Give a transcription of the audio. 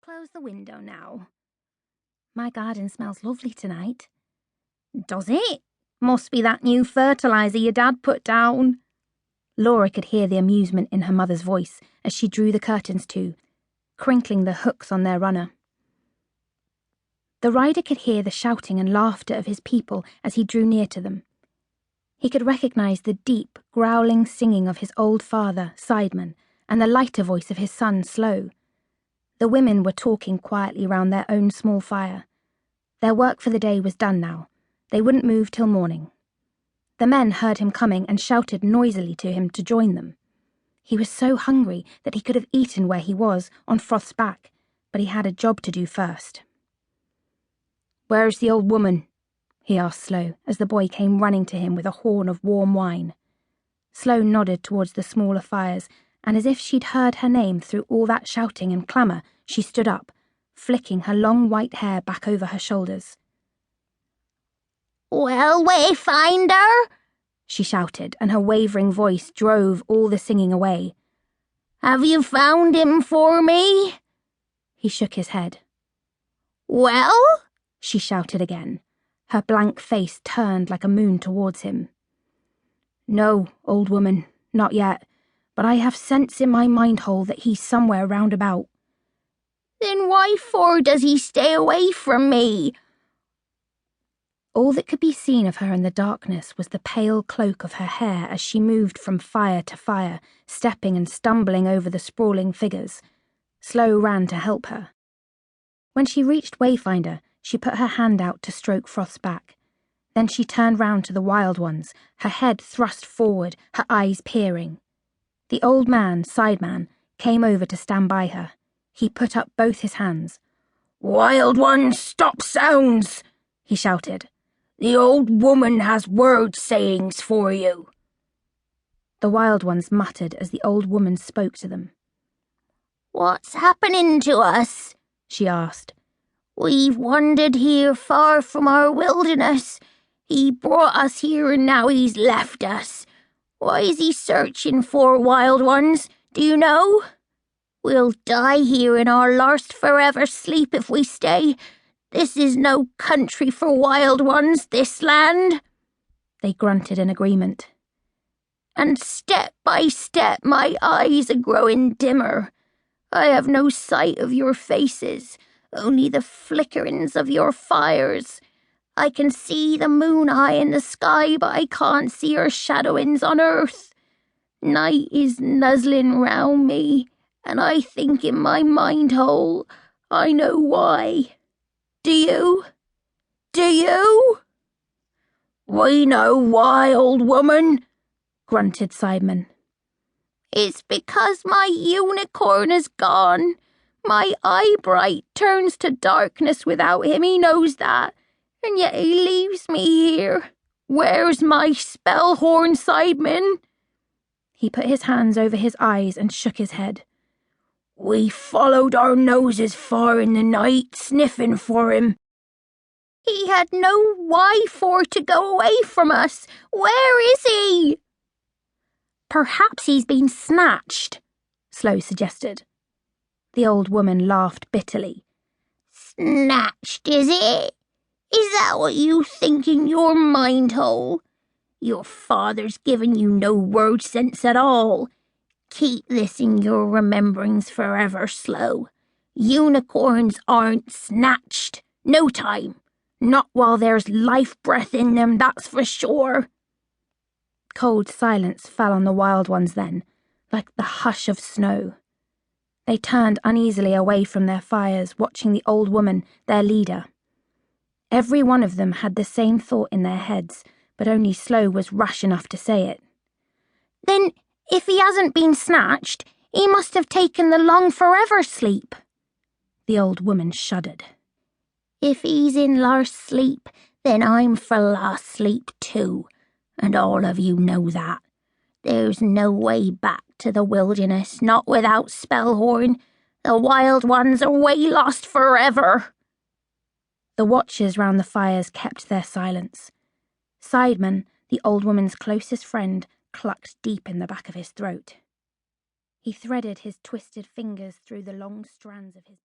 close the window now? My garden smells lovely tonight. Does it? Must be that new fertiliser your dad put down. Laura could hear the amusement in her mother's voice as she drew the curtains to, crinkling the hooks on their runner. The rider could hear the shouting and laughter of his people as he drew near to them. He could recognise the deep, growling singing of his old father, Sideman, and the lighter voice of his son, Slow. The women were talking quietly round their own small fire. Their work for the day was done now. They wouldn't move till morning. The men heard him coming and shouted noisily to him to join them. He was so hungry that he could have eaten where he was, on Froth's back, but he had a job to do first. "Where's the old woman?" he asked Slow, as the boy came running to him with a horn of warm wine. Slow nodded towards the smaller fires, and as if she'd heard her name through all that shouting and clamour, she stood up, flicking her long white hair back over her shoulders. "Well, Wayfinder," she shouted, and her wavering voice drove all the singing away. "Have you found him for me?" He shook his head. "Well?" she shouted again, her blank face turned like a moon towards him. "No, old woman, not yet, but I have sense in my mind-hole that he's somewhere round about." "Then why for does he stay away from me?" All that could be seen of her in the darkness was the pale cloak of her hair as she moved from fire to fire, stepping and stumbling over the sprawling figures. Slow ran to help her. When she reached Wayfinder, she put her hand out to stroke Froth's back. Then she turned round to the wild ones, her head thrust forward, her eyes peering. The old man, Sideman, came over to stand by her. He put up both his hands. "Wild ones, stop sounds!" he shouted. "The old woman has word sayings for you." The wild ones muttered as the old woman spoke to them. "What's happening to us?" she asked. "We've wandered here far from our wilderness. He brought us here and now he's left us. What is he searching for, wild ones? Do you know? We'll die here in our last forever sleep if we stay. This is no country for wild ones, this land." They grunted in agreement. "And step by step my eyes are growing dimmer. I have no sight of your faces, only the flickerings of your fires. I can see the moon eye in the sky, but I can't see her shadowings on earth. Night is nuzzling round me, and I think in my mind-hole I know why. Do you? Do you?" "We know why, old woman," grunted Sideman. "It's because my unicorn is gone. My eyebright turns to darkness without him, he knows that, and yet he leaves me here. Where's my Spellhorn, Sideman?" He put his hands over his eyes and shook his head. "We followed our noses far in the night, sniffing for him." "He had no why for to go away from us. Where is he?" "Perhaps he's been snatched," Slow suggested. The old woman laughed bitterly. "Snatched, is it? Is that what you think in your mind-hole? Your father's given you no word sense at all. Keep this in your rememberings forever, Slow. Unicorns aren't snatched. No time. Not while there's life breath in them, that's for sure." Cold silence fell on the wild ones then, like the hush of snow. They turned uneasily away from their fires, watching the old woman, their leader. Every one of them had the same thought in their heads, but only Slow was rash enough to say it. "Then, if he hasn't been snatched, he must have taken the long forever sleep." The old woman shuddered. "If he's in last sleep, then I'm for last sleep too, and all of you know that. There's no way back to the wilderness, not without Spellhorn. The wild ones are way lost forever." The watchers round the fires kept their silence. Sideman, the old woman's closest friend, clucked deep in the back of his throat. He threaded his twisted fingers through the long strands of his beard.